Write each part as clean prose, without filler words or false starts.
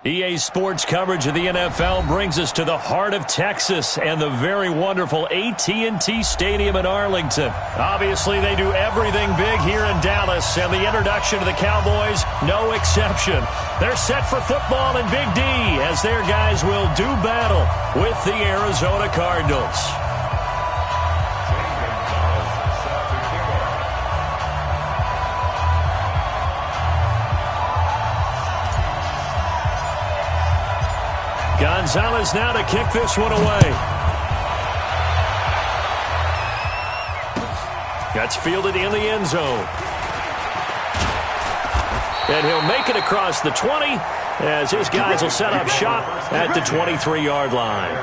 EA Sports coverage of the NFL brings us to the heart of Texas and the very wonderful AT&T Stadium in Arlington. Obviously, they do everything big here in Dallas, and the introduction of the Cowboys, no exception. They're set for football in Big D as their guys will do battle with the Arizona Cardinals. Gonzalez now to kick this one away. That's fielded in the end zone. And he'll make it across the 20 as his guys will set up shop at the 23-yard line.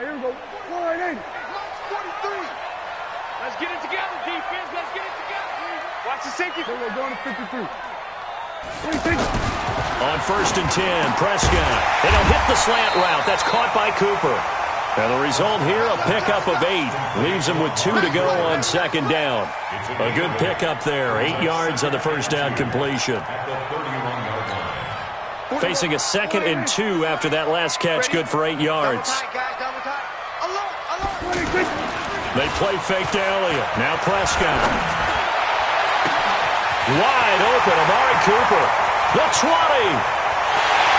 Here we go. 480. 43. Let's get it together, defense. Let's get it together. Watch the safety. We're going to 53. On 1st and 10, Prescott. And he'll hit the slant route. That's caught by Cooper. And the result here, a pickup of 8. Leaves him with 2 to go on 2nd down. A good pickup there. 8 yards on the first down completion. Facing a 2nd and 2 after that last catch, good for 8 yards. They play fake to Elliott. Now Prescott. Wide open, Amari Cooper. The 20.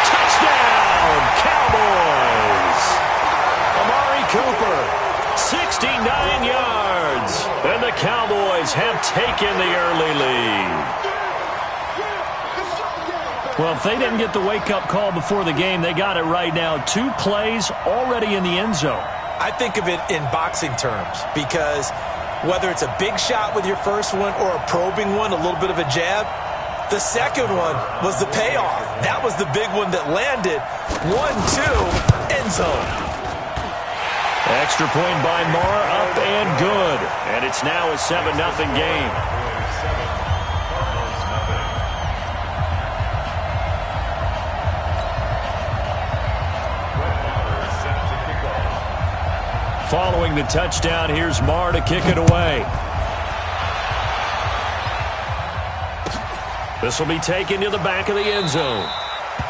Touchdown, Cowboys. Amari Cooper, 69 yards. And the Cowboys have taken the early lead. Well, if they didn't get the wake-up call before the game, they got it right now. 2 plays already in the end zone. I think of it in boxing terms because whether it's a big shot with your first one or a probing one, a little bit of a jab, the second one was the payoff. That was the big one that landed. 1-2, end zone. Extra point by Marr, up and good. And it's now a 7-0 game. Following the touchdown, here's Marr to kick it away. This will be taken to the back of the end zone.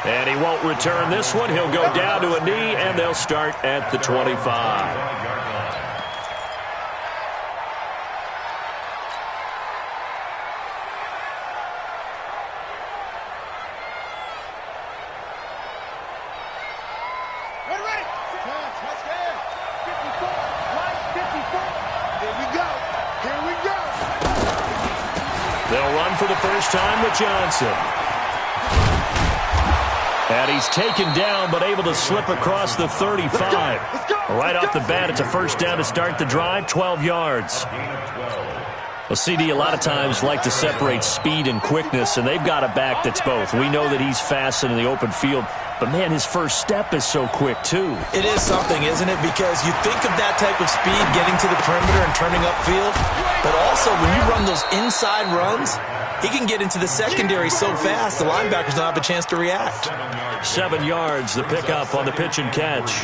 And he won't return this one. He'll go down to a knee, and they'll start at the 25. They'll run for the first time with Johnson. And he's taken down, but able to slip across the 35. Right off the bat, it's a first down to start the drive, 12 yards. Well, CD a lot of times like to separate speed and quickness, and they've got a back that's both. We know that he's fast in the open field, but, man, his first step is so quick, too. It is something, isn't it? Because you think of that type of speed getting to the perimeter and turning upfield, but also when you run those inside runs, he can get into the secondary so fast the linebackers don't have a chance to react. 7 yards, the pickup on the pitch and catch.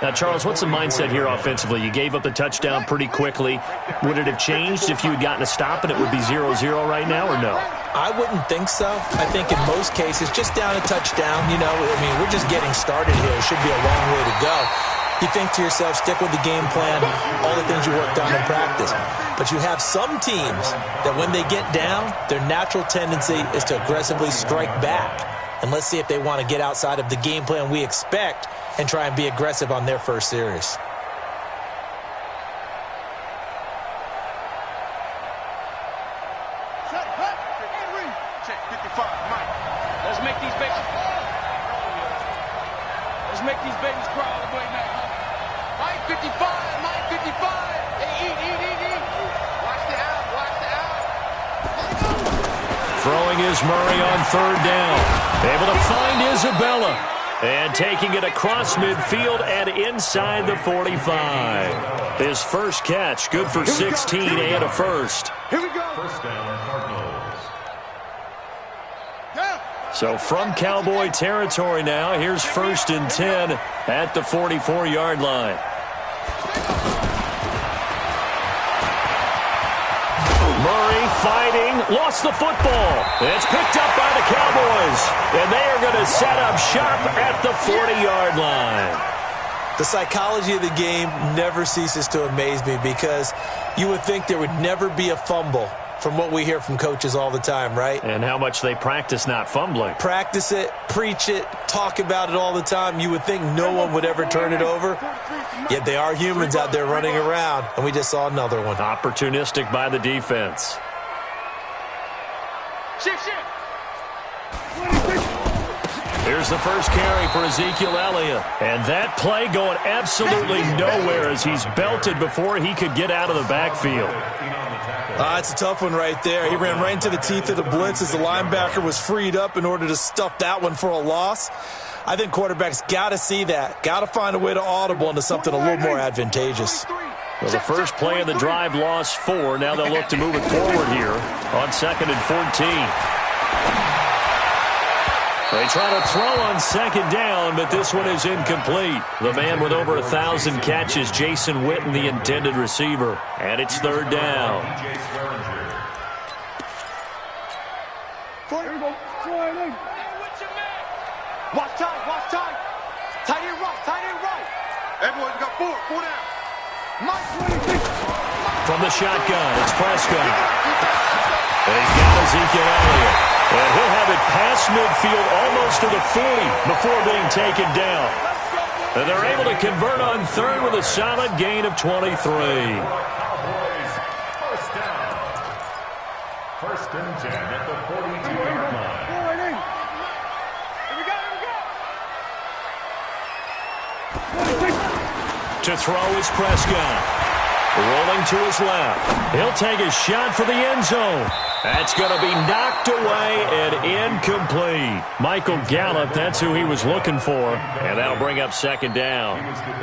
Now, Charles, what's the mindset here offensively? You gave up the touchdown pretty quickly. Would it have changed if you had gotten a stop and it would be 0-0 right now, or no? I wouldn't think so. I think in most cases, just down a touchdown, you know, I mean, we're just getting started here. It should be a long way to go. You think to yourself, stick with the game plan, all the things you worked on in practice. But you have some teams that when they get down, their natural tendency is to aggressively strike back. And let's see if they want to get outside of the game plan we expect and try and be aggressive on their first series. Check 55, Mike. Let's make these babies crawl all the way back. Mike 55, Mike 55. Hey, eat. Watch the out. Throwing is Murray on 3rd down. Able to find Isabella. And taking it across midfield and inside the 45. His first catch, good for 16 and a first. Here we go. First down, Cardinals. So from Cowboy territory now, here's 1st and 10 at the 44-yard line. Murray fighting, lost the football. It's picked up by the Cowboys, and they are going to set up shop at the 40-yard line. The psychology of the game never ceases to amaze me because you would think there would never be a fumble from what we hear from coaches all the time, right? And how much they practice not fumbling. Practice it, preach it, talk about it all the time. You would think no one would ever turn it over. Yet they are humans out there running around, and we just saw another one. Opportunistic by the defense. Shift. Here's the first carry for Ezekiel Elliott. And that play going absolutely nowhere as he's belted before he could get out of the backfield. It's a tough one right there. He ran right into the teeth of the blitz as the linebacker was freed up in order to stuff that one for a loss. I think quarterbacks got to see that. Got to find a way to audible into something a little more advantageous. Well, the first play of the drive lost 4. Now they'll look to move it forward here on 2nd and 14. They try to throw on 2nd down, but this one is incomplete. The man with over 1,000 catches, Jason Witten, the intended receiver. And it's 3rd down. Watch time. Tight end right. Everyone got 4 down. From the shotgun, it's Prescott. And he's got Ezekiel Elliott. And he'll have it past midfield almost to the 40 before being taken down. And they're able to convert on 3rd with a solid gain of 23. Cowboys, first down. 1st and 10 at the 42-yard line. Here we go. To throw is Prescott. Rolling to his left. He'll take a shot for the end zone. That's going to be knocked away and incomplete. Michael Gallup, that's who he was looking for. And that'll bring up 2nd down.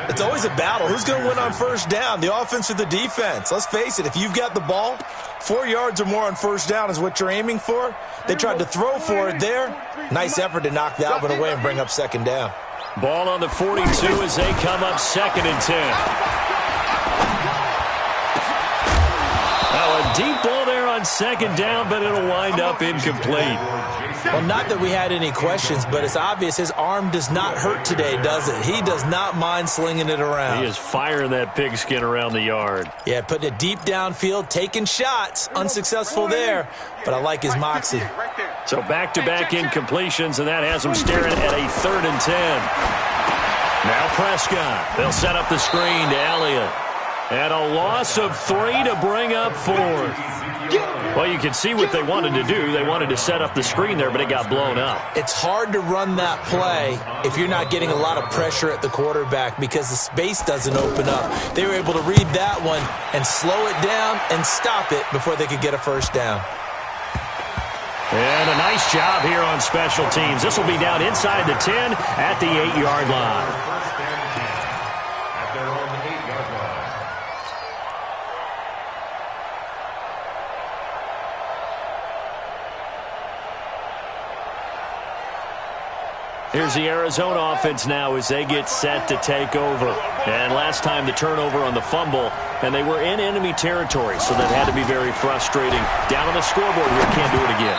It's always a battle. Who's going to win on 1st down, the offense or the defense? Let's face it, if you've got the ball, 4 yards or more on 1st down is what you're aiming for. They tried to throw for it there. Nice effort to knock that one away and bring up 2nd down. Ball on the 42 as they come up 2nd and 10. A deep ball there on 2nd down, but it'll wind up incomplete. Well, not that we had any questions, but it's obvious his arm does not hurt today, does it? He does not mind slinging it around. He is firing that pigskin around the yard. Yeah, putting it deep downfield, taking shots. Unsuccessful there, but I like his moxie. So back-to-back incompletions, and that has him staring at a 3rd and 10. Now Prescott. They'll set up the screen to Elliott. And a loss of 3 to bring up 4th. Well, you can see what they wanted to do. They wanted to set up the screen there, but it got blown up. It's hard to run that play if you're not getting a lot of pressure at the quarterback because the space doesn't open up. They were able to read that one and slow it down and stop it before they could get a 1st down. And a nice job here on special teams. This will be down inside the 10 at the 8-yard line. First and 10 at their own 8-yard line. Here's the Arizona offense now as they get set to take over. And last time the turnover on the fumble, and they were in enemy territory, so that had to be very frustrating. Down on the scoreboard here, can't do it again.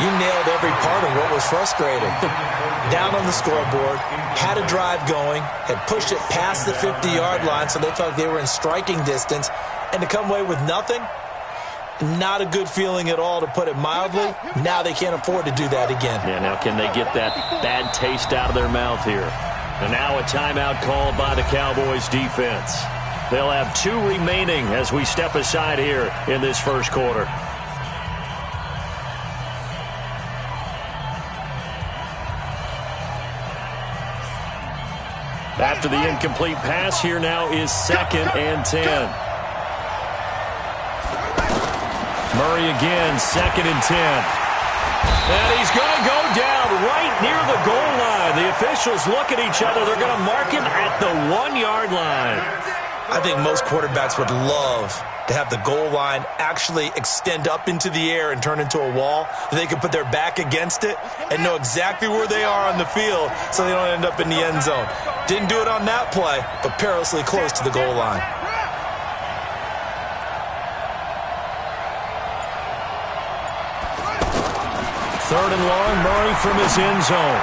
You nailed every part of what was frustrating. Down on the scoreboard, had a drive going, had pushed it past the 50-yard line, so they felt they were in striking distance, and to come away with nothing, not a good feeling at all, to put it mildly. Now they can't afford to do that again. Yeah, now can they get that bad taste out of their mouth here? And now a timeout called by the Cowboys defense. They'll have 2 remaining as we step aside here in this first quarter. After the incomplete pass, here now is 2nd and 10. Murray again, 2nd and 10. And he's going to go down right near the goal line. and the officials look at each other. They're going to mark him at the 1-yard line. I think most quarterbacks would love to have the goal line actually extend up into the air and turn into a wall. They can put their back against it and know exactly where they are on the field so they don't end up in the end zone. Didn't do it on that play, but perilously close to the goal line. Third and long, Murray from his end zone.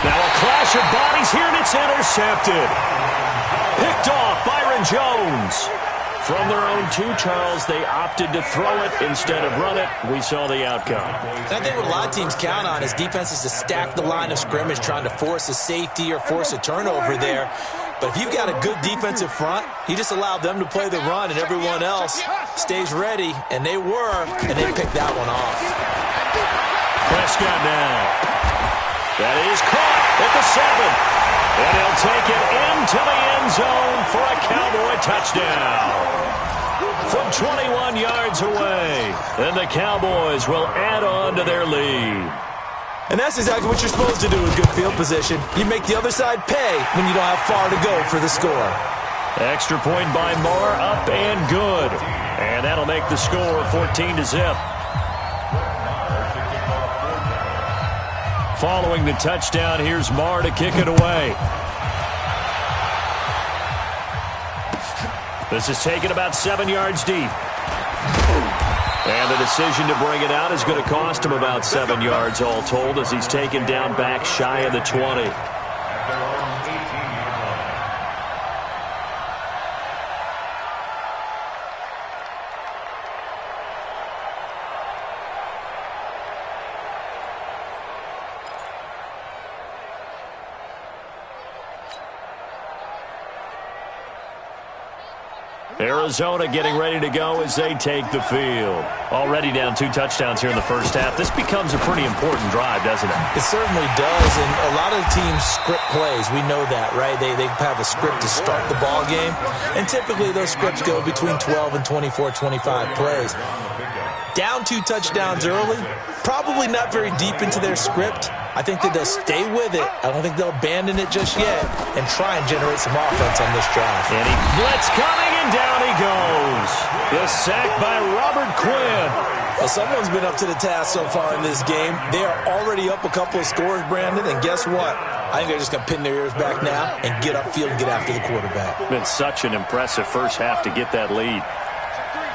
Now a clash of bodies here, and it's intercepted. Picked off Byron Jones. From their own 2, Charles, they opted to throw it instead of run it. We saw the outcome. And I think what a lot of teams count on is defenses to stack the line of scrimmage, trying to force a safety or force a turnover there. But if you've got a good defensive front, you just allow them to play the run, and everyone else stays ready, and they were, and they picked that one off. Prescott now. That is caught at the 7. And he'll take it into the end zone for a Cowboy touchdown. From 21 yards away. And the Cowboys will add on to their lead. And that's exactly what you're supposed to do with good field position. You make the other side pay when you don't have far to go for the score. Extra point by Marr, up and good. And that'll make the score 14-0. Following the touchdown, here's Marr to kick it away. This is taken about 7 yards deep. And the decision to bring it out is going to cost him about 7 yards all told, as he's taken down back shy of the 20. Arizona getting ready to go as they take the field. Already down 2 touchdowns here in the first half. This becomes a pretty important drive, doesn't it? It certainly does, and a lot of the teams script plays. We know that, right? They have a script to start the ball game, and typically those scripts go between 12 and 24, 25 plays. Down 2 touchdowns early, probably not very deep into their script. I think that they'll stay with it. I don't think they'll abandon it just yet and try and generate some offense on this drive. And he blitz coming, and down he goes. The sack by Robert Quinn. Well, someone's been up to the task so far in this game. They are already up a couple of scores, Brandon, and guess what? I think they're just going to pin their ears back now and get upfield and get after the quarterback. Been such an impressive first half to get that lead.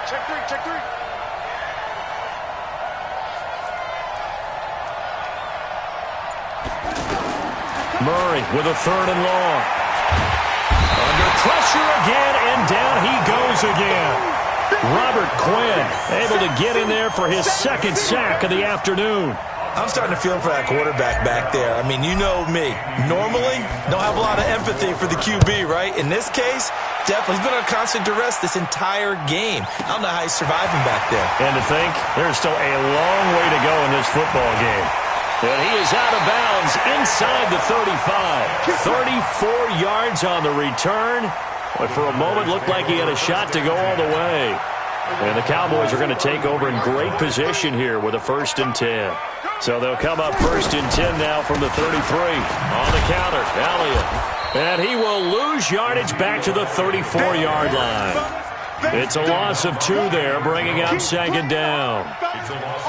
Check three, check three. Murray with a 3rd and long. Under pressure again, and down he goes again. Robert Quinn able to get in there for his 2nd sack of the afternoon. I'm starting to feel for that quarterback back there. I mean, you know me. Normally, don't have a lot of empathy for the QB, right? In this case, definitely. He's been under constant duress this entire game. I don't know how he's surviving back there. And to think, there's still a long way to go in this football game. And he is out of bounds inside the 35. 34 yards on the return. But for a moment, looked like he had a shot to go all the way. And the Cowboys are going to take over in great position here with a 1st and 10. So they'll come up 1st and 10 now from the 33. On the counter, Elliott. And he will lose yardage back to the 34-yard line. It's a loss of 2 there, bringing up 2nd down.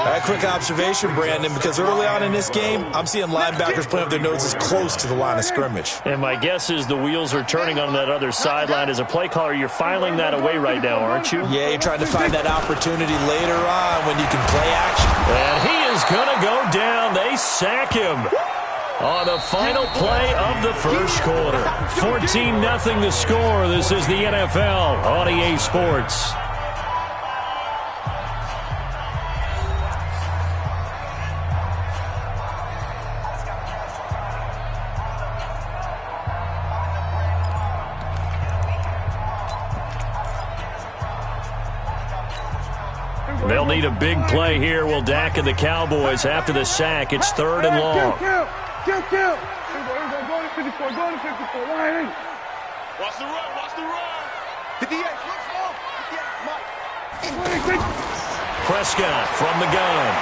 A quick observation, Brandon, because early on in this game, I'm seeing linebackers playing with their noses close to the line of scrimmage. And my guess is the wheels are turning on that other sideline. As a play caller, you're filing that away right now, aren't you? Yeah, you're trying to find that opportunity later on when you can play action. And he is going to go down. They sack him on the final play of the first quarter. 14-0 the score. This is the NFL on EA Sports. They'll need a big play here. Will Dak and the Cowboys after the sack. It's 3rd and long. Kill. Here we go. Go to 54. Go to 54. Line in. Watch the run. Watch the run. 58. Look slow. 58. Mike. Prescott from the gun.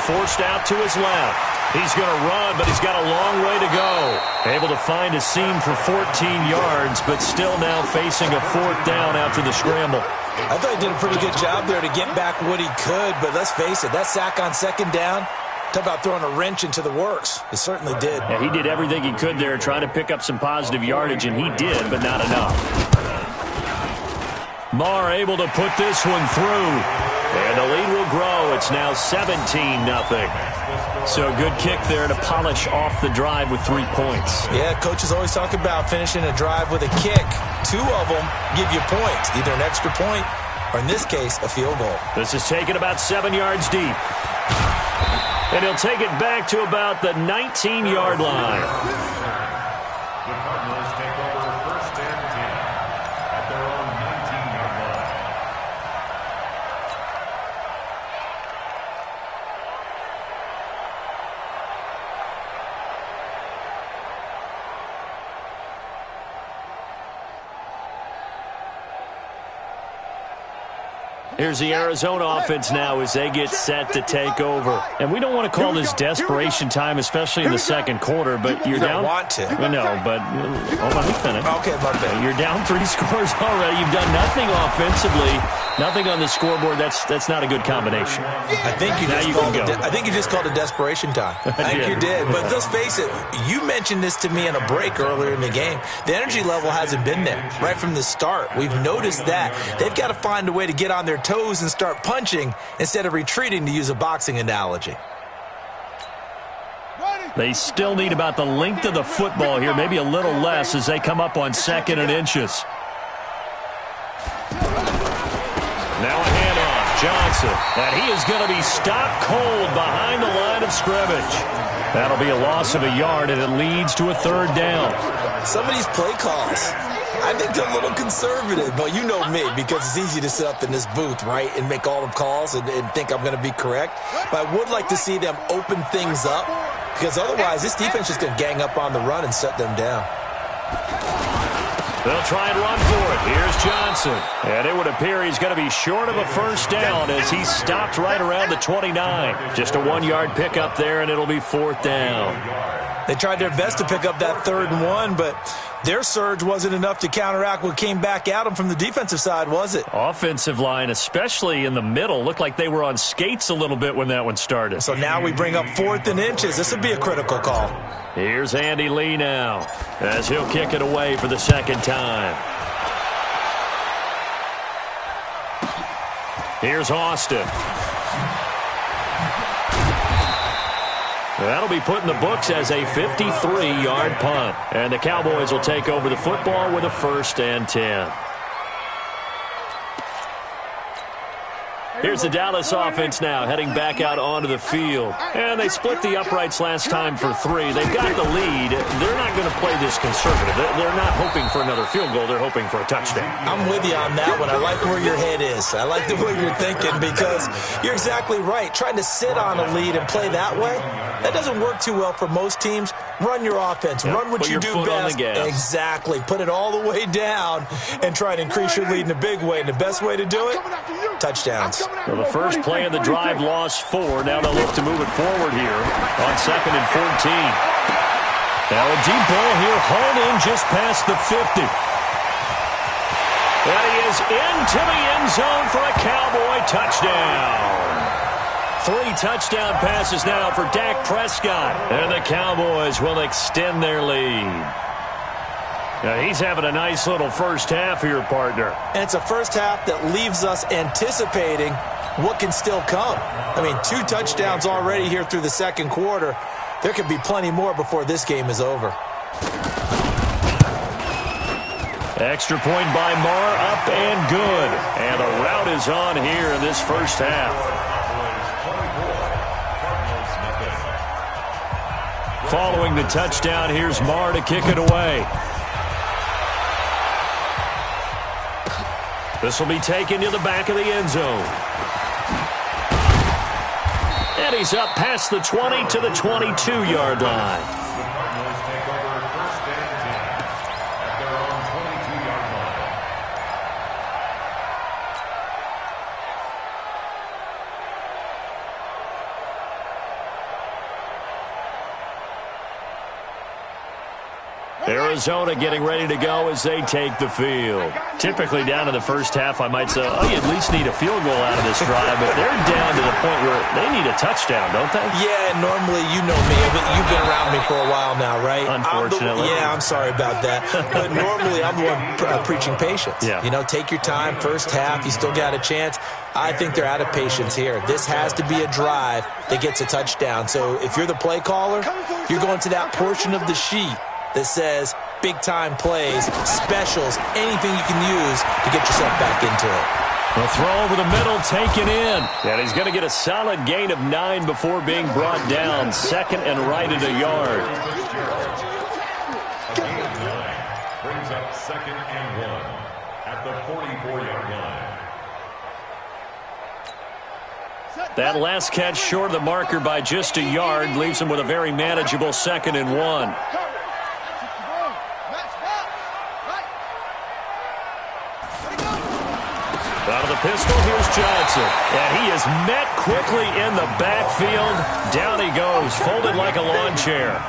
Forced out to his left. He's going to run, but he's got a long way to go. Able to find a seam for 14 yards, but still now facing a 4th down after the scramble. I thought he did a pretty good job there to get back what he could, but let's face it, that sack on 2nd down, talk about throwing a wrench into the works. It certainly did. Yeah, he did everything he could there trying to pick up some positive yardage, and he did, but not enough. Marr able to put this one through, and the lead will grow. It's now 17-0. So good kick there to polish off the drive with 3 points. Yeah, coaches always talk about finishing a drive with a kick. 2 of them give you points, either an extra point or, in this case, a field goal. This is taken about 7 yards deep. And he'll take it back to about the 19-yard line. The Cardinals take over 1st and 10 at their own 19-yard line. Here's the Arizona offense now as they get set to take over. And we don't want to call this desperation time, especially in the 2nd quarter, but you're down. You don't want to. No, but hold on, let me finish. Okay, my bad. You're down 3 scores already. You've done nothing offensively, nothing on the scoreboard. That's not a good combination. I think you just called it desperation time. I think you did. But let's face it, you mentioned this to me in a break earlier in the game. The energy level hasn't been there right from the start. We've noticed that. They've got to find a way to get on their toes and start punching instead of retreating, to use a boxing analogy. They still need about the length of the football here, maybe a little less as they come up on 2nd and inches. Now a handoff, Johnson, and he is going to be stopped cold behind the line of scrimmage. That'll be a loss of a yard, and it leads to a 3rd down. Some of these play calls, I think they're a little conservative, but you know me, because it's easy to sit up in this booth, right, and make all the calls and think I'm going to be correct. But I would like to see them open things up, because otherwise this defense is going to gang up on the run and shut them down. They'll try and run for it. Here's Johnson. And it would appear he's going to be short of a 1st down as he's stopped right around the 29. Just a 1-yard pickup there, and it'll be 4th down. They tried their best to pick up that 3rd and 1, but their surge wasn't enough to counteract what came back at them from the defensive side, was it? Offensive line, especially in the middle, looked like they were on skates a little bit when that one started. So now we bring up 4th and inches. This would be a critical call. Here's Andy Lee now as he'll kick it away for the 2nd time. Here's Austin. That'll be put in the books as a 53-yard punt. And the Cowboys will take over the football with a 1st and 10. Here's the Dallas offense now heading back out onto the field. And they split the uprights last time for 3. They've got the lead. They're not going to play this conservative. They're not hoping for another field goal. They're hoping for a touchdown. I'm with you on that one. I like where your head is. I like the way you're thinking, because you're exactly right. Trying to sit on a lead and play that way, that doesn't work too well for most teams. Run your offense. Yep. Run what you do best. Exactly. Put it all the way down and try to increase your lead in a big way. And the best way to do it, touchdowns. Well, the first play of the drive lost 4. Now they'll look to move it forward here on 2nd and 14. Now a deep ball here, hauled in just past the 50. And he is into the end zone for a Cowboy touchdown. 3 touchdown passes now for Dak Prescott. And the Cowboys will extend their lead. Now he's having a nice little first half here, partner. And it's a first half that leaves us anticipating what can still come. I mean, 2 touchdowns already here through the 2nd quarter. There could be plenty more before this game is over. Extra point by Marr, up and good. And the route is on here in this first half. Following the touchdown, here's Marr to kick it away. This will be taken to the back of the end zone. And he's up past the 20 to the 22-yard line. Arizona getting ready to go as they take the field. Typically down in the first half, I might say, oh, you at least need a field goal out of this drive, but they're down to the point where they need a touchdown, don't they? Yeah, normally, you know me. You've been around me for a while now, right? Unfortunately. I'm sorry about that. But normally, I'm the one preaching patience. Yeah. You know, take your time. First half, you still got a chance. I think they're out of patience here. This has to be a drive that gets a touchdown. So if you're the play caller, you're going to that portion of the sheet that says big-time plays, specials, anything you can use to get yourself back into it. The throw over the middle, taken in. And he's going to get a solid gain of 9 before being brought down. Second and right at a yard. Brings up second and 1 at the 44-yard line. That last catch short of the marker by just a yard leaves him with a very manageable second and 1. Out of the pistol, here's Johnson. And he is met quickly in the backfield. Down he goes, folded like a lawn chair.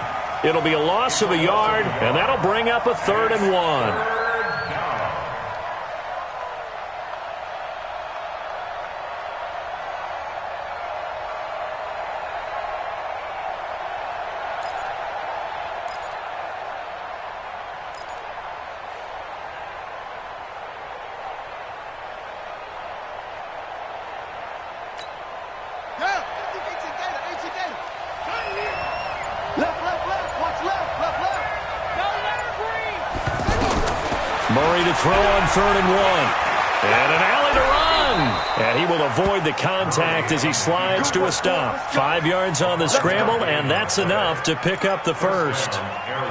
It'll be a loss of a yard, and that'll bring up a 3rd and 1. Murray to throw on 3rd and 1. And an alley to run. And he will avoid the contact as he slides to a stop. 5 yards on the scramble, and that's enough to pick up the first.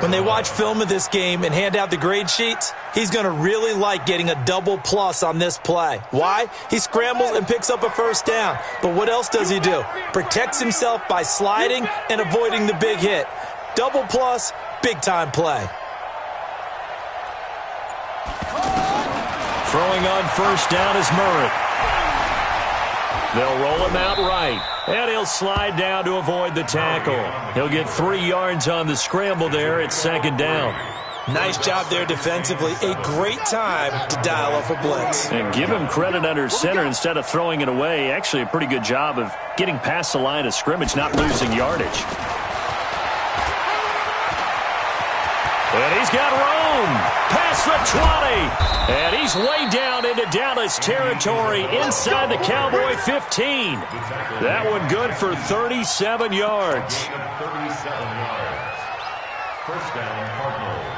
When they watch film of this game and hand out the grade sheets, he's going to really like getting a double plus on this play. Why? He scrambles and picks up a first down. But what else does he do? Protects himself by sliding and avoiding the big hit. Double plus, big-time play. Throwing on first down is Murray. They'll roll him out right, and he'll slide down to avoid the tackle. He'll get 3 yards on the scramble there at 2nd down. Nice job there defensively. A great time to dial up a blitz. And give him credit under center instead of throwing it away. Actually a pretty good job of getting past the line of scrimmage, not losing yardage. And he's got room past the 20. And he's way down into Dallas territory inside the Cowboy 15. That one good for 37 yards. 37 yards. First down, Cardinals.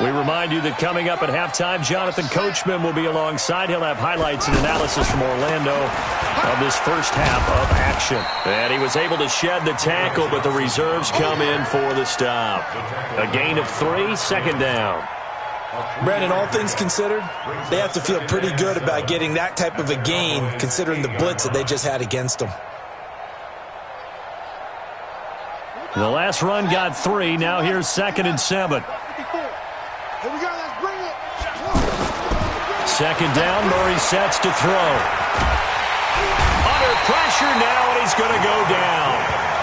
We remind you that coming up at halftime, Jonathan Coachman will be alongside. He'll have highlights and analysis from Orlando of this first half of action. And he was able to shed the tackle, but the reserves come in for the stop. A gain of 3, 2nd down. Brandon, all things considered, they have to feel pretty good about getting that type of a gain, considering the blitz that they just had against them. The last run got 3. Now here's 2nd and 7. Here we go, let's bring it. 2nd down, Murray sets to throw. Under pressure now, and he's going to go down.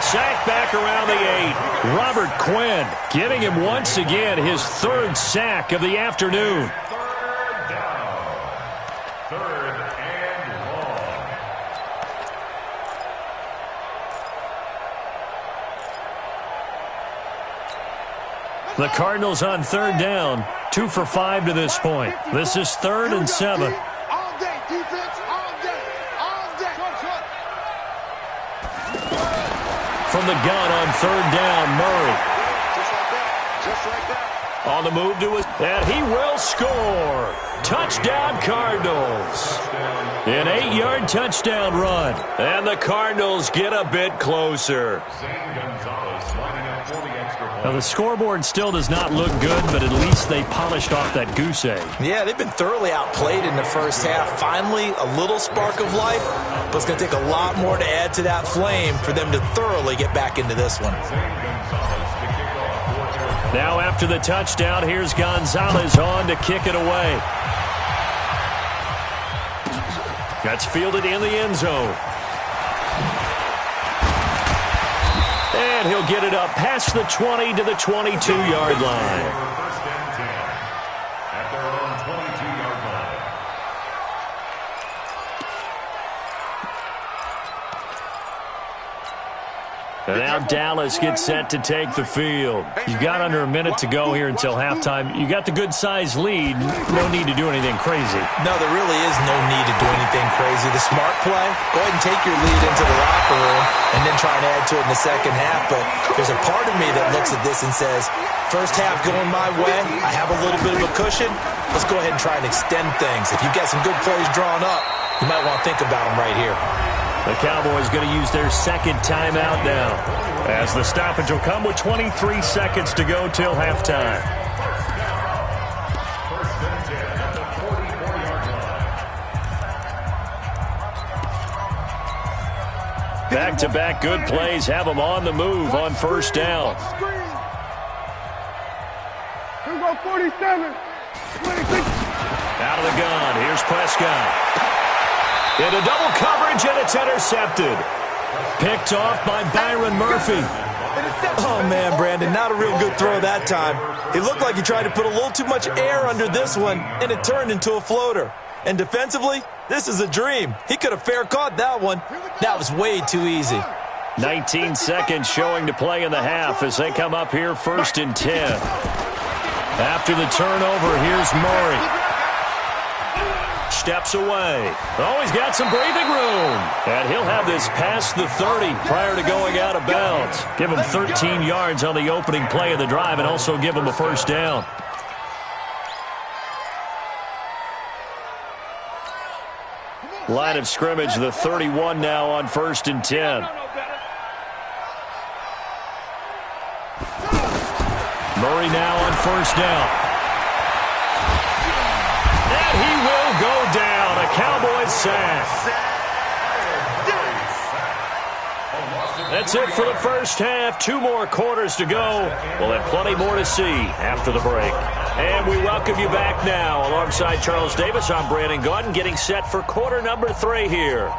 Sacked back around the 8. Robert Quinn getting him once again his 3rd sack of the afternoon. 3rd down. 3rd and long. The Cardinals on 3rd down, 2 for 5 to this point. This is 3rd and 7. All day, defense, all day, all day. From the gun on 3rd down, Murray. Just like that. On the move to his, and he will score. Touchdown, Cardinals. An 8-yard touchdown run. And the Cardinals get a bit closer. Now, the scoreboard still does not look good, but at least they polished off that goose egg. Yeah, they've been thoroughly outplayed in the first half. Finally, a little spark of life, but it's going to take a lot more to add to that flame for them to thoroughly get back into this one. Now, after the touchdown, here's Gonzalez on to kick it away. That's fielded in the end zone. And he'll get it up past the 20 to the 22-yard line. First and 10 at their own 22-yard line. And now Dallas gets set to take the field. You've got under a minute to go here until halftime. You got the good-sized lead. No need to do anything crazy. No, there really is no need to do anything crazy. The smart play, go ahead and take your lead into the locker room and then try and add to it in the second half. But there's a part of me that looks at this and says, first half going my way, I have a little bit of a cushion. Let's go ahead and try and extend things. If you've got some good plays drawn up, you might want to think about them right here. The Cowboys going to use their second timeout now, as the stoppage will come with 23 seconds to go till halftime. First and 10 at the 44-yard line. Back-to-back good plays have them on the move on first down. Here we go, 47. 26. Out of the gun, here's Prescott. Into double coverage, and it's intercepted. Picked off by Byron Murphy. Oh, man, Brandon, not a real good throw that time. It looked like he tried to put a little too much air under this one, and it turned into a floater. And defensively, this is a dream. He could have fair caught that one. That was way too easy. 19 seconds showing to play in the half as they come up here first and 10. After the turnover, here's Murray. Steps away. Oh, he's got some breathing room. And he'll have this past the 30 prior to going out of bounds. Give him 13 yards on the opening play of the drive and also give him a first down. Line of scrimmage, the 31 now on first and 10. Murray now on first down. And he will go down. A Cowboys sack. That's it for the first half. 2 more quarters to go. We'll have plenty more to see after the break. And we welcome you back now. Alongside Charles Davis, I'm Brandon Gaudin, getting set for quarter number 3 here.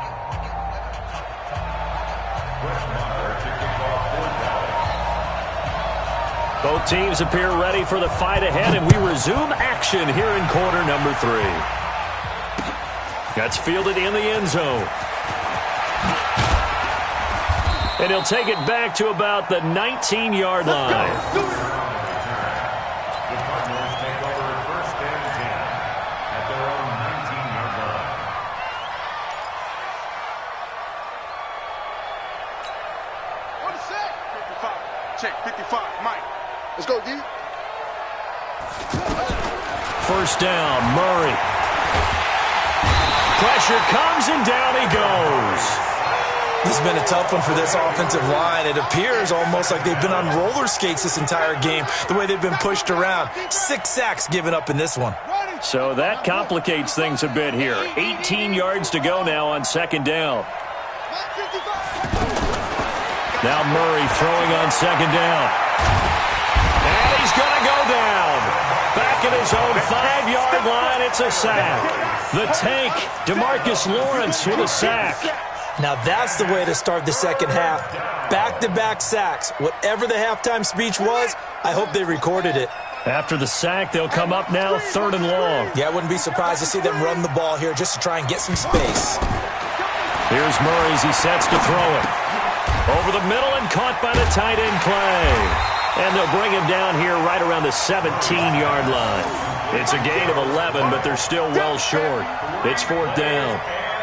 Both teams appear ready for the fight ahead, and we resume action here in quarter number 3. That's fielded in the end zone. And he'll take it back to about the 19-yard line. The Cardinals take over first and 10 at their own 19-yard line. What a sack. 55. Check, 55. Mike. Let's go, D. First down, Murray. Pressure comes, and down he goes. This has been a tough one for this offensive line. It appears almost like they've been on roller skates this entire game, the way they've been pushed around. 6 sacks given up in this one. So that complicates things a bit here. 18 yards to go now on second down. Now Murray throwing on second down. And he's going to go down. Back at his own 5-yard line, it's a sack. The tank, DeMarcus Lawrence with a sack. Now that's the way to start the second half. Back-to-back sacks. Whatever the halftime speech was, I hope they recorded it. After the sack, they'll come up now 3rd and long. Yeah, I wouldn't be surprised to see them run the ball here just to try and get some space. Here's Murray as he sets to throw it. Over the middle and caught by the tight end play. And they'll bring him down here right around the 17-yard line. It's a gain of 11, but they're still well short. It's 4th down.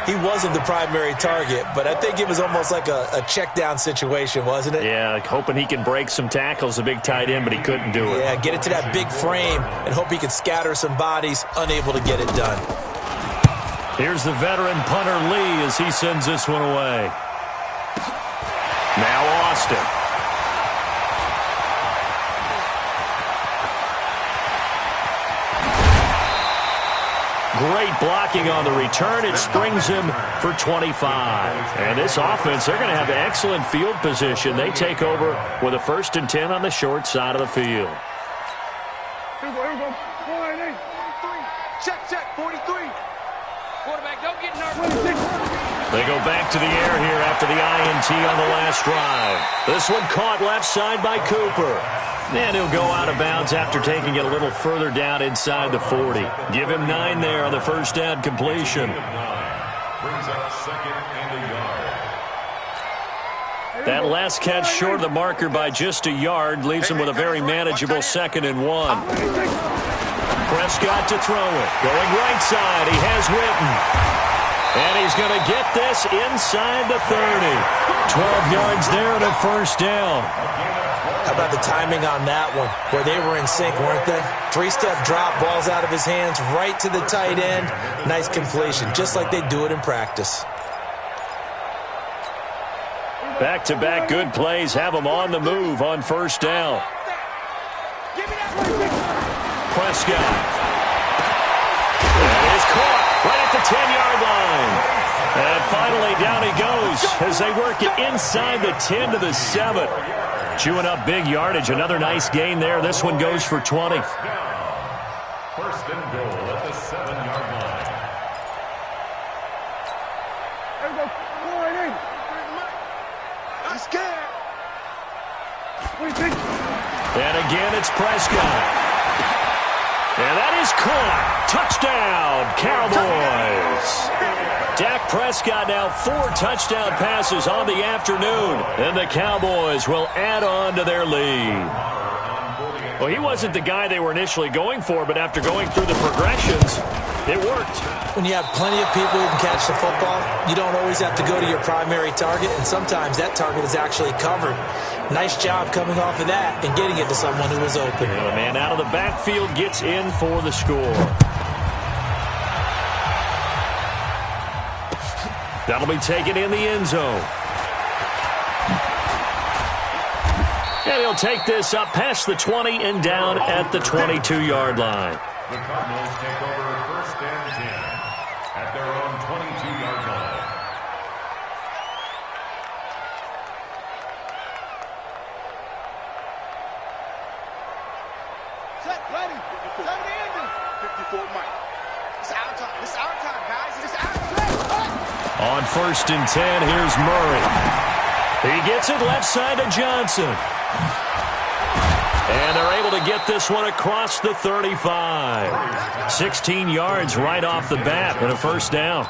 He wasn't the primary target, but I think it was almost like a check down situation, wasn't it? Yeah, like hoping he can break some tackles, a big tight end, but he couldn't do it. Yeah, get it to that big frame and hope he could scatter some bodies, unable to get it done. Here's the veteran punter Lee as he sends this one away. Now Austin. Great blocking on the return. It springs him for 25. And this offense, they're going to have excellent field position. They take over with a 1st and 10 on the short side of the field. Here we go. 43. Check, 43. Quarterback, don't get nervous. 26. They go back to the air here after the INT on the last drive. This one caught left side by Cooper. And he'll go out of bounds after taking it a little further down inside the 40. Give him 9 there on the first down completion. Brings up second and a yard. That last catch short of the marker by just a yard leaves him with a very manageable 2nd and 1. Prescott to throw it. Going right side. He has Witten. And he's going to get this inside the 30. 12 yards there and a first down. How about the timing on that one, where they were in sync, weren't they? 3-step drop, balls out of his hands, right to the tight end. Nice completion, just like they do it in practice. Back-to-back good plays have him on the move on first down. Prescott. That is caught right at the 10-yard line. And finally down he goes as they work it inside the 10 to the 7. Chewing up big yardage. Another nice gain there. This one goes for 20. First and goal at the 7-yard line. There we go. Line in. I'm scared. What do you think? And again, it's Prescott. And that is caught. Touchdown, Cowboys. Dak Prescott now 4 touchdown passes on the afternoon. And the Cowboys will add on to their lead. Well, he wasn't the guy they were initially going for, but after going through the progressions, it worked. When you have plenty of people who can catch the football, you don't always have to go to your primary target, and sometimes that target is actually covered. Nice job coming off of that and getting it to someone who was open. And the man out of the backfield gets in for the score. That'll be taken in the end zone. And he'll take this up past the 20 and down at the 22-yard line. The Cardinals take over first and 10 at their own 22-yard line. Set, ready. 54 Mike. It's our time. It's our time, guys. It's our time. On first and 10, here's Murray. He gets it left side to Johnson. And they're able to get this one across the 35. 16 yards right off the bat and a first down.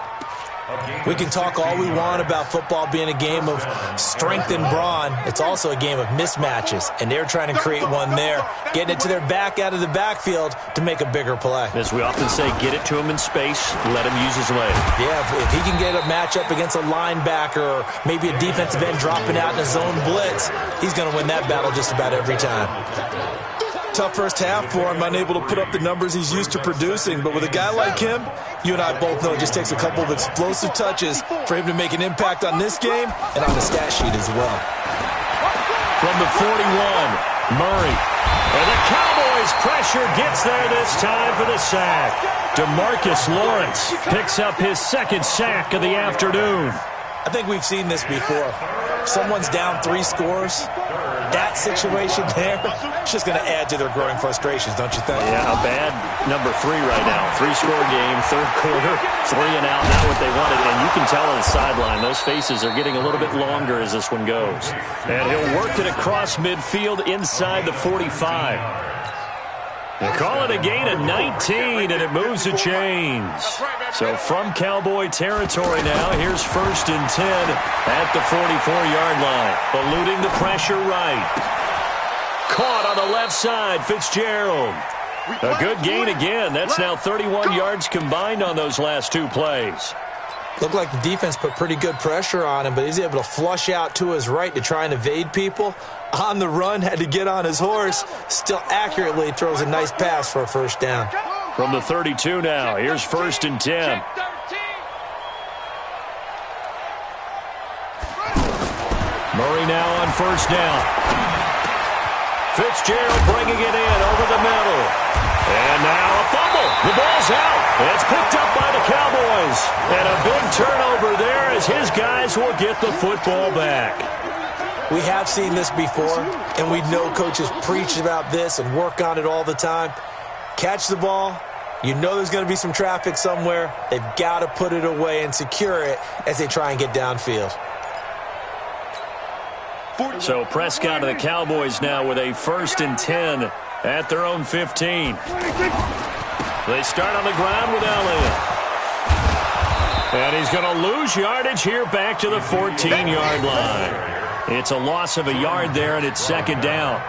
We can talk all we want about football being a game of strength and brawn. It's also a game of mismatches, and they're trying to create one there, getting it to their back out of the backfield to make a bigger play. As we often say, get it to him in space, let him use his leg. Yeah, if he can get a matchup against a linebacker or maybe a defensive end dropping out in a zone blitz, he's going to win that battle just about every time. Tough first half for him, unable to put up the numbers he's used to producing. But with a guy like him, you and I both know it just takes a couple of explosive touches for him to make an impact on this game and on the stat sheet as well. From the 41, Murray. And the Cowboys pressure gets there this time for the sack. DeMarcus Lawrence picks up his 2nd sack of the afternoon. I think we've seen this before. Someone's down 3 scores. That situation there, it's just going to add to their growing frustrations, don't you think? Yeah, a bad number 3 right now. 3-score game, 3rd quarter, 3 and out, not what they wanted. And you can tell on the sideline, those faces are getting a little bit longer as this one goes. And he'll work it across midfield inside the 45. They call it a gain of 19, and it moves the chains. So from Cowboy territory now, here's first and 10 at the 44-yard line. Eluding the pressure right. Caught on the left side, Fitzgerald. A good gain again. That's now 31 yards combined on those last 2 plays. Looked like the defense put pretty good pressure on him, but he's able to flush out to his right to try and evade people. On the run, had to get on his horse. Still accurately throws a nice pass for a first down. From the 32 now, here's first and 10. Murray now on first down. Fitzgerald bringing it in over the middle. And now a fumble. The ball's out. It's picked up by the Cowboys. And a big turnover there as his guys will get the football back. We have seen this before, and we know coaches preach about this and work on it all the time. Catch the ball, You know there's going to be some traffic somewhere. They've got to put it away and secure it as they try and get downfield. So Prescott and the Cowboys now with a 1st and 10 at their own 15. They start on the ground with Elliott. And he's going to lose yardage here back to the 14-yard line. It's a loss of a yard there, and it's 2nd down.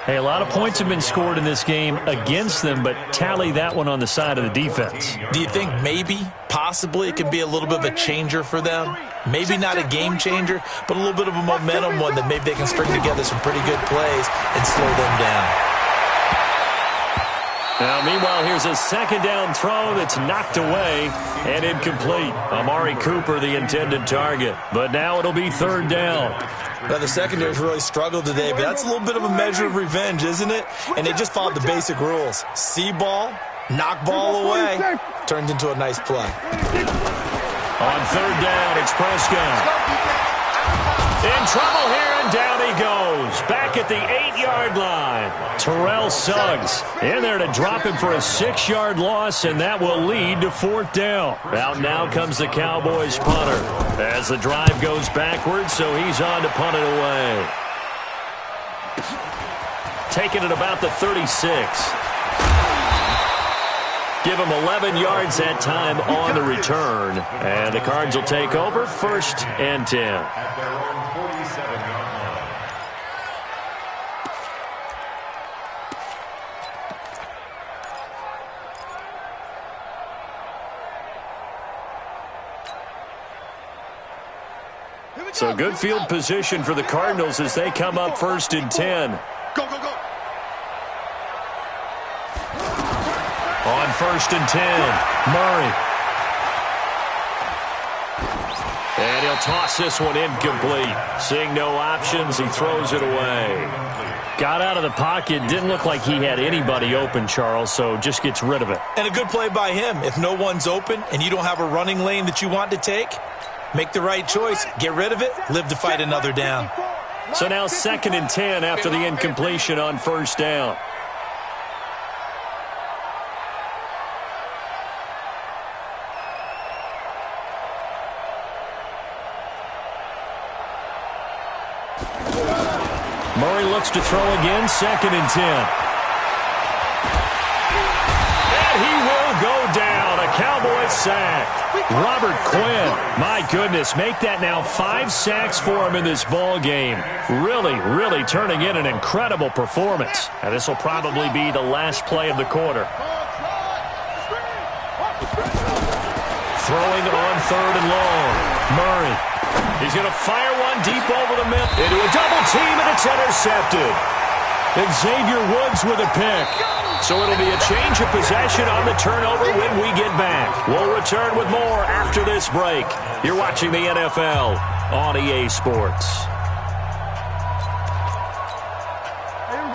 Hey, a lot of points have been scored in this game against them, but tally that one on the side of the defense. Do you think maybe, possibly, it can be a little bit of a changer for them? Maybe not a game changer, but a little bit of a momentum one that maybe they can string together some pretty good plays and slow them down. Now, meanwhile, here's a 2nd down throw that's knocked away and incomplete. Amari Cooper, the intended target. But now it'll be 3rd down. Now, the secondary's really struggled today, but that's a little bit of a measure of revenge, isn't it? And they just followed the basic rules. See ball, knock ball away, turned into a nice play. On 3rd down, it's Prescott. In trouble here, and down he goes. Back at the 8-yard line. Terrell Suggs in there to drop him for a 6-yard loss, and that will lead to 4th down. Out now comes the Cowboys punter as the drive goes backwards, so he's on to punt it away. Taking it about the 36. Give him 11 yards that time on the return. And the Cards will take over 1st and 10. At their own 47-yard line. So good field position for the Cardinals as they come up 1st and 10. Go, go, go. On 1st and 10, Murray. And he'll toss this one incomplete. Seeing no options, he throws it away. Got out of the pocket. Didn't look like he had anybody open, Charles, so just gets rid of it. And a good play by him. If no one's open and you don't have a running lane that you want to take, make the right choice. Get rid of it. Live to fight another down. So now 2nd and 10 after the incompletion on 1st down. Murray looks to throw again, 2nd and 10. And he will go down, a Cowboys sack. Robert Quinn, my goodness, make that now 5 sacks for him in this ball game. Really turning in an incredible performance. And this will probably be the last play of the quarter. Throwing on 3rd and long, Murray. He's going to fire one deep over the middle into a double team, and it's intercepted. Xavier Woods with a pick. So it'll be a change of possession on the turnover when we get back. We'll return with more after this break. You're watching the NFL on EA Sports.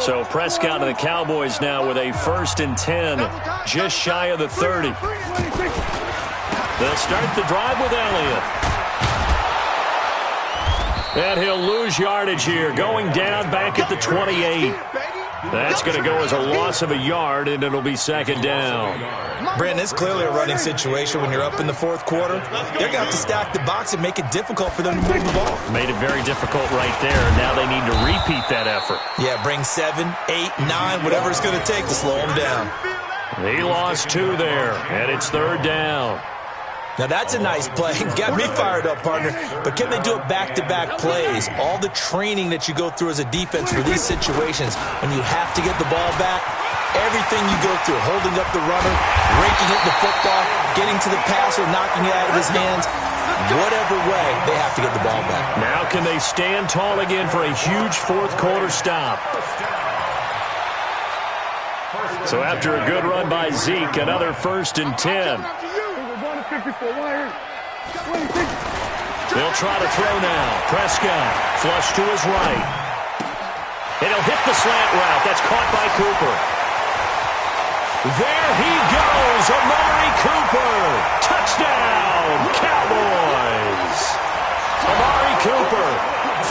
So Prescott and the Cowboys now with a 1st and 10, just shy of the 30. They'll start the drive with Elliott. And he'll lose yardage here, going down back at the 28. That's going to go as a loss of a yard, and it'll be 2nd down. Brandon, it's clearly a running situation when you're up in the 4th quarter. They're going to have to stack the box and make it difficult for them to move the ball. Made it very difficult right there. Now they need to repeat that effort. Yeah, bring 7, 8, 9, whatever it's going to take to slow them down. He lost 2 there, and it's 3rd down. Now, that's a nice play. Got me fired up, partner. But can they do it back-to-back plays? All the training that you go through as a defense for these situations, when you have to get the ball back, everything you go through, holding up the runner, raking it the football, getting to the passer, knocking it out of his hands, whatever way, they have to get the ball back. Now can they stand tall again for a huge 4th quarter stop? So after a good run by Zeke, another 1st and 10. They'll try to throw now. Prescott, flush to his right. And he'll hit the slant route. That's caught by Cooper. There he goes, Amari Cooper. Touchdown, Cowboys. Amari Cooper,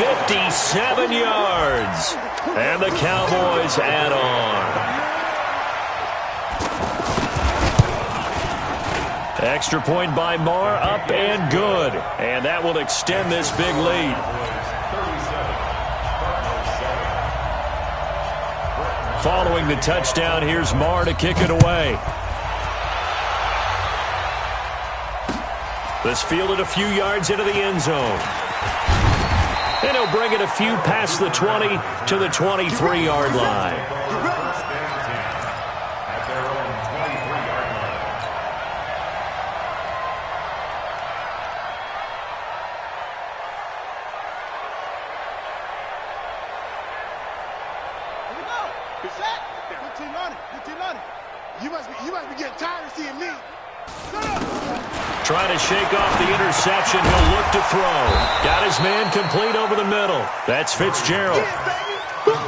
57 yards. And the Cowboys add on. Extra point by Marr, up and good. And that will extend this big lead. Following the touchdown, here's Marr to kick it away. This fielded a few yards into the end zone. And he'll bring it a few past the 20 to the 23-yard line. You must be getting tired of seeing me. Trying to shake off the interception. He'll look to throw. Got his man complete over the middle. That's Fitzgerald.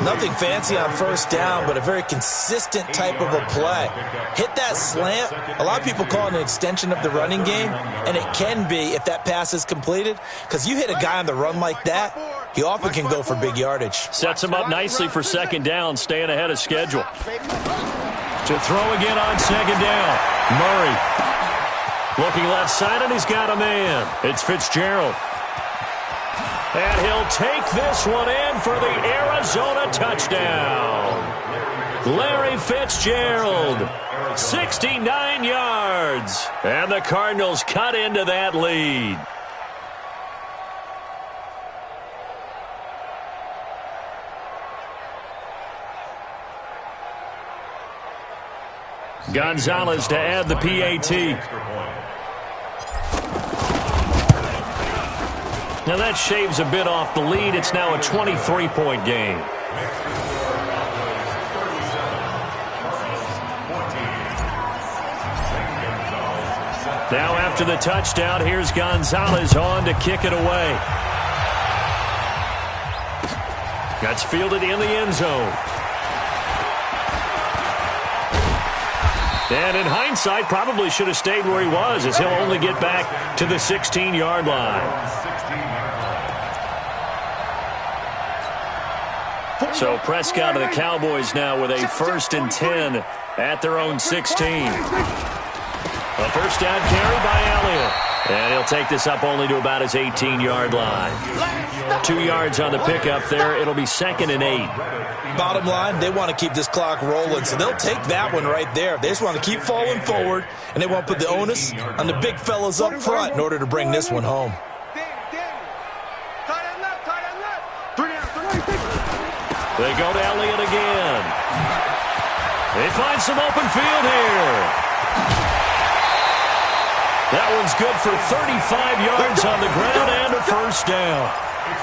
Nothing fancy on first down, but a very consistent type of a play. Hit that slant. A lot of people call it an extension of the running game, and it can be if that pass is completed, because you hit a guy on the run like that, he often can go for big yardage. Sets him up nicely for second down, staying ahead of schedule. To throw again on second down. Murray. Looking left side, and he's got a man. It's Fitzgerald. And he'll take this one in for the Arizona touchdown. Larry Fitzgerald, 69 yards. And the Cardinals cut into that lead. Gonzalez to add the PAT. Now that shaves a bit off the lead. It's now a 23-point game. Now after the touchdown, here's Gonzalez on to kick it away. That's fielded in the end zone. And in hindsight, probably should have stayed where he was, as he'll only get back to the 16-yard line. So Prescott of the Cowboys now with a 1st and 10 at their own 16. A first down carry by Elliott. And he'll take this up only to about his 18-yard line. 2 yards on the pickup there. It'll be 2nd and 8. Bottom line, they want to keep this clock rolling, so they'll take that one right there. They just want to keep falling forward, and they want to put the onus on the big fellas up front in order to bring this one home. They go to Elliott again. They find some open field here. That one's good for 35 yards on the ground and a first down.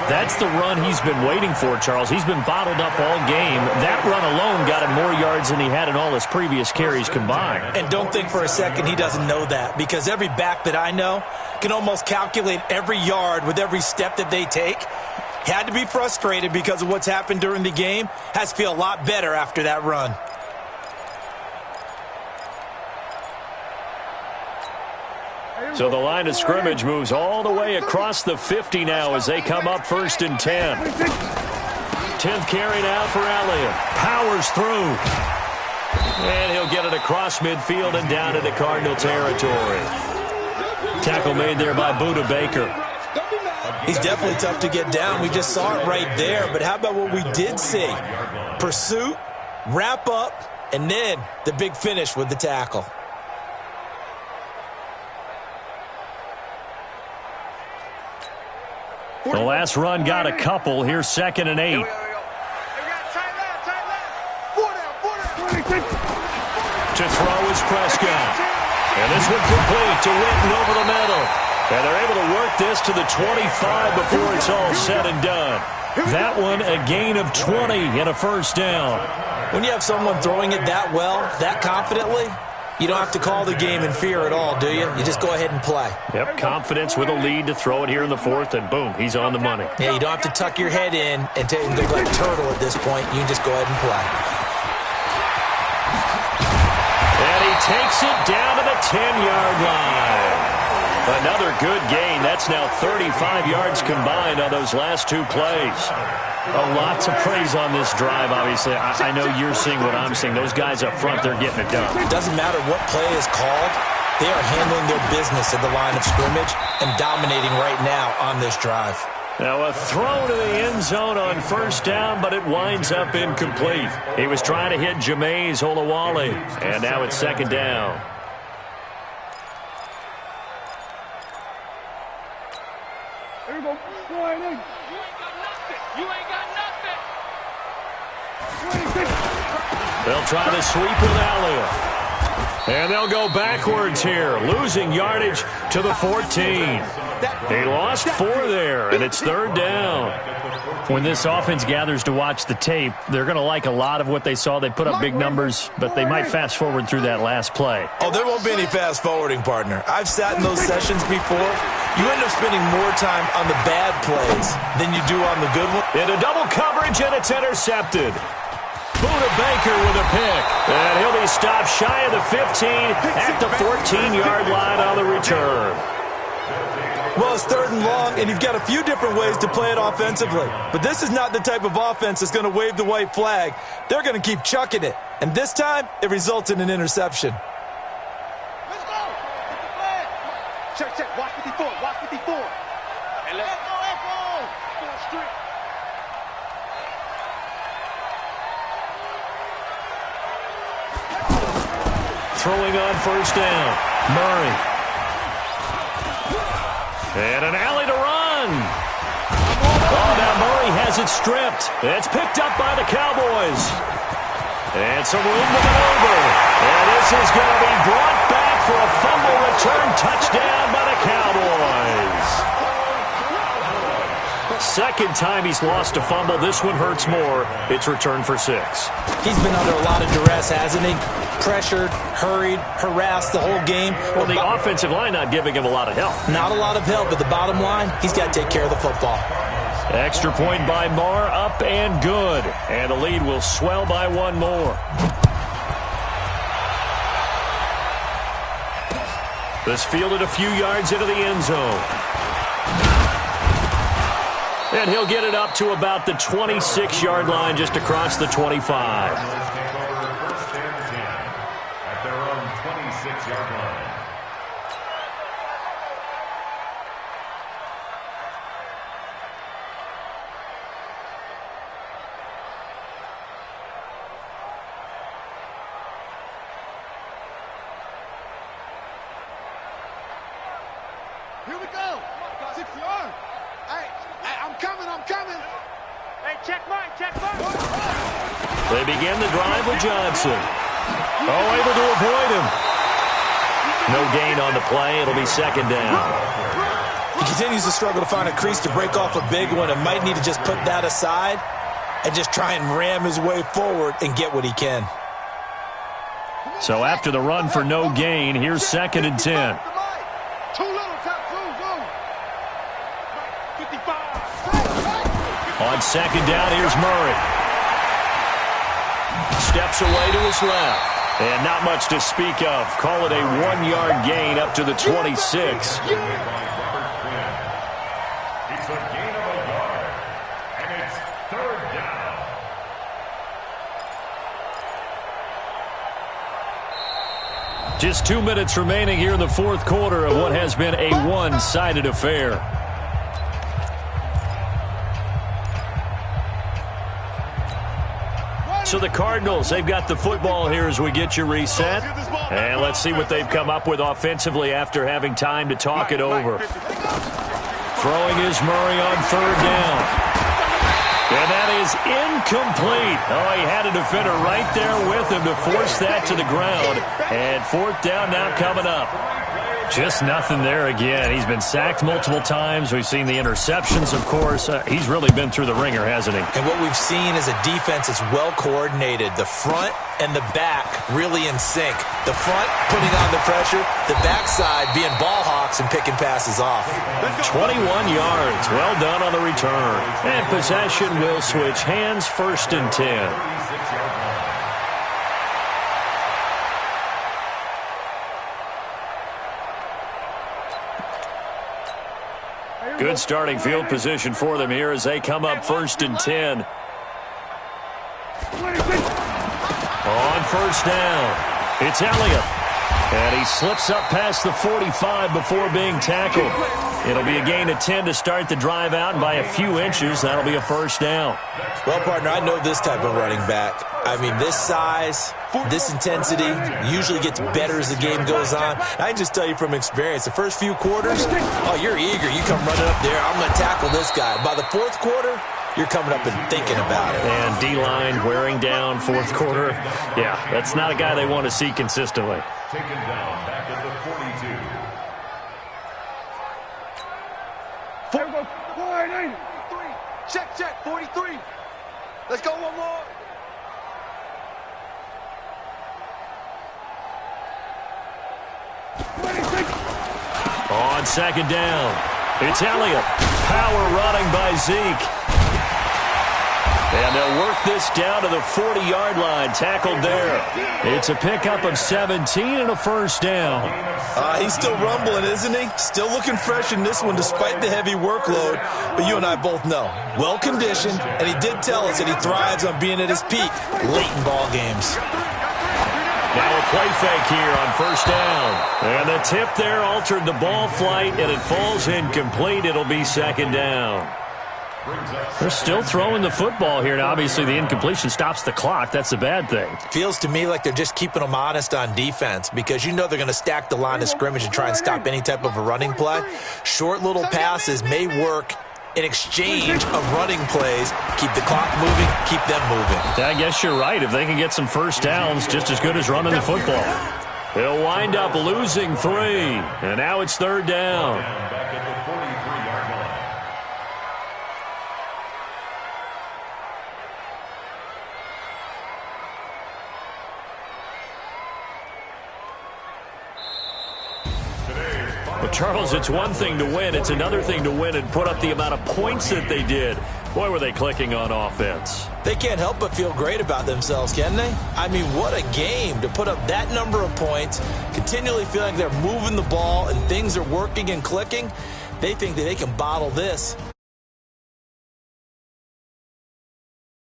That's the run he's been waiting for, Charles. He's been bottled up all game. That run alone got him more yards than he had in all his previous carries combined. And don't think for a second he doesn't know that, because every back that I know can almost calculate every yard with every step that they take. Had to be frustrated because of what's happened during the game. Has to feel a lot better after that run. So the line of scrimmage moves all the way across the 50 now as they come up 1st and 10. 10th carry now for Elliott. Powers through. And he'll get it across midfield and down into Cardinal territory. Tackle made there by Budda Baker. He's definitely tough to get down. We just saw it right there. But how about what we did see? Pursuit, wrap up, and then the big finish with the tackle. The last run got a couple. Here's 2nd and 8. To throw is Prescott. And this one complete to Witten over the middle. And they're able to work this to the 25 before it's all said and done. That one a gain of 20 and a first down. When you have someone throwing it that well, that confidently, you don't have to call the game in fear at all, do you? You just go ahead and play. Yep, confidence with a lead to throw it here in the 4th, and boom, he's on the money. Yeah, you don't have to tuck your head in and look like a turtle at this point. You can just go ahead and play. And he takes it down to the 10-yard line. Another good gain. That's now 35 yards combined on those last 2 plays. A lot to praise on this drive, obviously. I know you're seeing what I'm seeing. Those guys up front, they're getting it done. It doesn't matter what play is called. They are handling their business at the line of scrimmage and dominating right now on this drive. Now a throw to the end zone on first down, but it winds up incomplete. He was trying to hit Jameis Olawale, and now it's second down. Here we go. Slide in. You ain't got nothing. They'll try to sweep with Elliott. And they'll go backwards here, losing yardage to the 14. They lost 4 there, and it's third down. When this offense gathers to watch the tape, they're going to like a lot of what they saw. They put up big numbers, but they might fast forward through that last play. Oh, there won't be any fast forwarding, partner. I've sat in those sessions before. You end up spending more time on the bad plays than you do on the good ones. Into double coverage, and it's intercepted. Buda Baker with a pick, and he'll be stopped shy of the 15 at the 14-yard line on the return. Well, it's third and long, and you've got a few different ways to play it offensively. But this is not the type of offense that's going to wave the white flag. They're going to keep chucking it. And this time, it results in an interception. Let's go. Get the flag. Check, check. Watch 54. Watch 54. And let's go, echo. Full street. Throwing on first down, Murray. And an alley to run. Oh, now Murray has it stripped. It's picked up by the Cowboys. And some room to maneuver. And this is going to be brought back for a fumble return touchdown by the Cowboys. Second time he's lost a fumble. This one hurts more. It's returned for 6. He's been under a lot of duress, hasn't he? Pressured, hurried, harassed the whole game. Well, the offensive line not giving him a lot of help. Not a lot of help, but the bottom line, he's got to take care of the football. Extra point by Marr, up and good. And the lead will swell by 1 more. This fielded a few yards into the end zone. And he'll get it up to about the 26-yard line, just across the 25. Here we go. 6 yards. Hey, I'm coming. Hey, check mine. They begin the drive with Johnson. Oh, able to avoid him. No gain on the play. It'll be second down. He continues to struggle to find a crease to break off a big one and might need to just put that aside and just try and ram his way forward and get what he can. So after the run for no gain, here's second and 10. Too little, top 55. On second down, here's Murray. Steps away to his left. And not much to speak of. Call it a 1-yard gain up to the 26. It's a gain of a yard, and it's third down. Just 2 minutes remaining here in the fourth quarter of what has been a one-sided affair. So the Cardinals, they've got the football here as we get you reset. And let's see what they've come up with offensively after having time to talk it over. Throwing is Murray on third down. And that is incomplete. Oh, he had a defender right there with him to force that to the ground. And fourth down now coming up. Just nothing there again. He's been sacked multiple times. We've seen the interceptions, of course. He's really been through the ringer, hasn't he? And what we've seen is a defense that's well coordinated. The front and the back really in sync. The front putting on the pressure. The backside being ball hawks and picking passes off. 21 yards. Well done on the return. And possession will switch hands, first and 10. Good starting field position for them here as they come up first and 10. On first down, it's Elliott. And he slips up past the 45 before being tackled. It'll be a gain of 10 to start the drive out, and by a few inches, that'll be a first down. Well, partner, I know this type of running back. I mean, this size, this intensity usually gets better as the game goes on. I can just tell you from experience, the first few quarters, oh, you're eager. You come running up there, I'm going to tackle this guy. By the fourth quarter, you're coming up and thinking about it. And D-line wearing down fourth quarter. Yeah, that's not a guy they want to see consistently. Taken down back at the 42. 43. Check, 43. Let's go one more. On second down, it's Elliott. Power running by Zeke. And they'll work this down to the 40-yard line, tackled there. It's a pickup of 17 and a first down. He's still rumbling, isn't he? Still looking fresh in this one despite the heavy workload. But you and I both know, well-conditioned, and he did tell us that he thrives on being at his peak late in ball games. Now a play fake here on first down. And the tip there altered the ball flight, and it falls incomplete. It'll be second down. They're still throwing the football here. Now, obviously, the incompletion stops the clock. That's a bad thing. Feels to me like they're just keeping them honest on defense because you know they're going to stack the line of scrimmage and try and stop any type of a running play. Short little passes may work in exchange of running plays. Keep the clock moving, keep them moving. I guess you're right. If they can get some first downs, just as good as running the football. They'll wind up losing 3. And now it's third down. Back at the 43-yard line. Well, Charles, it's one thing to win. It's another thing to win and put up the amount of points that they did. Boy, were they clicking on offense. They can't help but feel great about themselves, can they? I mean, what a game to put up that number of points, continually feeling they're moving the ball and things are working and clicking. They think that they can bottle this